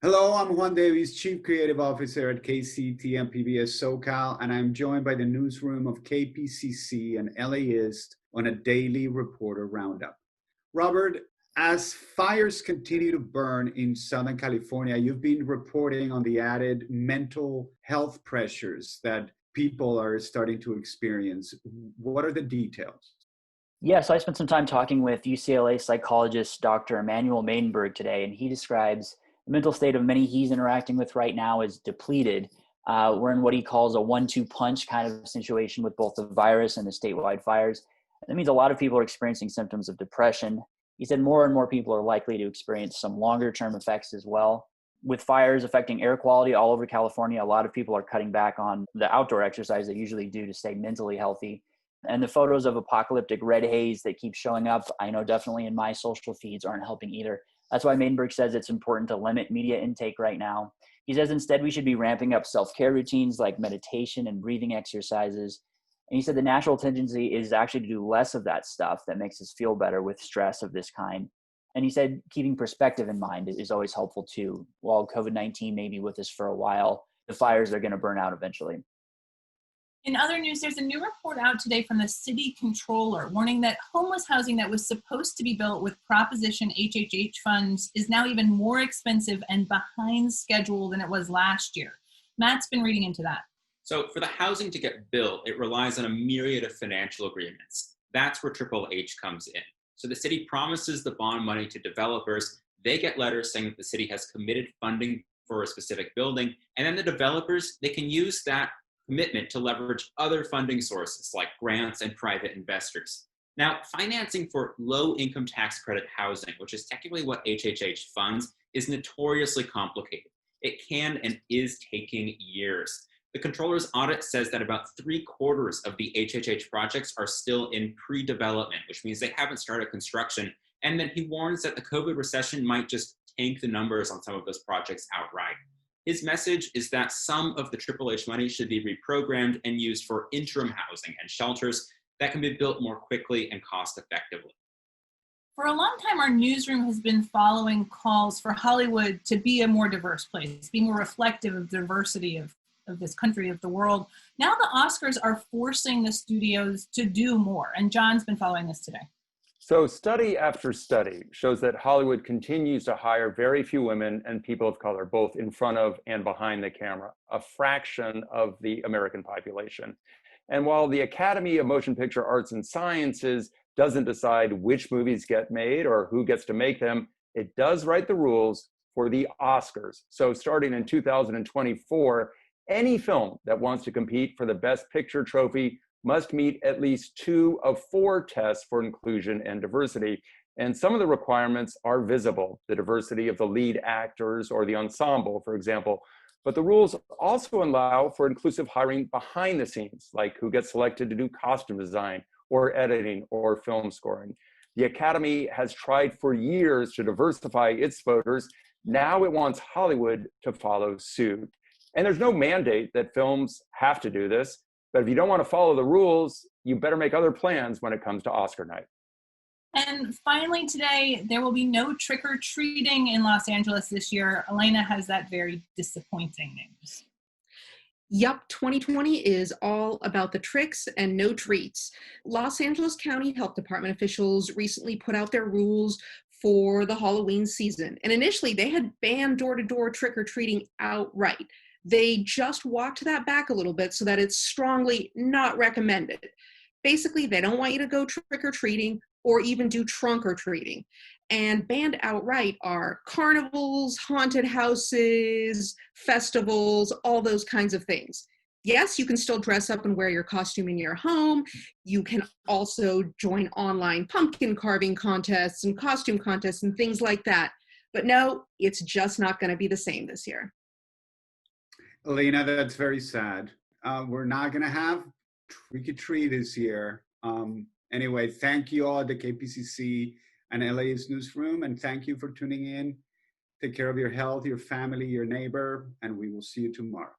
Hello, I'm Juan Davies, Chief Creative Officer at KCT and PBS SoCal, and I'm joined by the newsroom of KPCC and LAist on a daily reporter roundup. Robert, as fires continue to burn in Southern California, you've been reporting on the added mental health pressures that people are starting to experience. What are the details? Yes, I spent some time talking with UCLA psychologist Dr. Emmanuel Maidenberg today, and he describes the mental state of many he's interacting with right now as depleted. We're in what he calls a 1-2 punch kind of situation with both the virus and the statewide fires. That means a lot of people are experiencing symptoms of depression. He said more and more people are likely to experience some longer term effects as well. With fires affecting air quality all over California, a lot of people are cutting back on the outdoor exercise they usually do to stay mentally healthy. And the photos of apocalyptic red haze that keep showing up, I know definitely in my social feeds, aren't helping either. That's why Maidenberg says it's important to limit media intake right now. He says instead we should be ramping up self-care routines like meditation and breathing exercises. And he said the natural tendency is actually to do less of that stuff that makes us feel better with stress of this kind. And he said keeping perspective in mind is always helpful too. While COVID-19 may be with us for a while, the fires are going to burn out eventually. In other news, there's a new report out today from the city controller warning that homeless housing that was supposed to be built with Proposition HHH funds is now even more expensive and behind schedule than it was last year. Matt's been reading into that. So for the housing to get built, it relies on a myriad of financial agreements. That's where Triple H comes in. So the city promises the bond money to developers. They get letters saying that the city has committed funding for a specific building. And then the developers, they can use that commitment to leverage other funding sources like grants and private investors. Now, financing for low income tax credit housing, which is technically what HHH funds, is notoriously complicated. It can and is taking years. The controller's audit says that about 3/4 of the HHH projects are still in pre-development, which means they haven't started construction. And then he warns that the COVID recession might just tank the numbers on some of those projects outright. His message is that some of the Triple H money should be reprogrammed and used for interim housing and shelters that can be built more quickly and cost effectively. For a long time, our newsroom has been following calls for Hollywood to be a more diverse place, be more reflective of the diversity of this country, of the world. Now the Oscars are forcing the studios to do more, and John's been following this today. So study after study shows that Hollywood continues to hire very few women and people of color, both in front of and behind the camera, a fraction of the American population. And while the Academy of Motion Picture Arts and Sciences doesn't decide which movies get made or who gets to make them, it does write the rules for the Oscars. So starting in 2024, any film that wants to compete for the Best Picture trophy must meet at least 2 of 4 tests for inclusion and diversity. And some of the requirements are visible, the diversity of the lead actors or the ensemble, for example. But the rules also allow for inclusive hiring behind the scenes, like who gets selected to do costume design or editing or film scoring. The Academy has tried for years to diversify its voters. Now it wants Hollywood to follow suit. And there's no mandate that films have to do this. But if you don't want to follow the rules, you better make other plans when it comes to Oscar night. And finally today, there will be no trick-or-treating in Los Angeles this year. Elena has that very disappointing news. Yup, 2020 is all about the tricks and no treats. Los Angeles County Health Department officials recently put out their rules for the Halloween season. And initially, they had banned door-to-door trick-or-treating outright. They just walked that back a little bit so that it's strongly not recommended. Basically, they don't want you to go trick-or-treating or even do trunk-or-treating. And banned outright are carnivals, haunted houses, festivals, all those kinds of things. Yes, you can still dress up and wear your costume in your home. You can also join online pumpkin carving contests and costume contests and things like that. But no, it's just not going to be the same this year. Elena, that's very sad. We're not going to have Trick or Treat this year. Anyway, thank you all at the KPCC and LAist Newsroom, and thank you for tuning in. Take care of your health, your family, your neighbor, and we will see you tomorrow.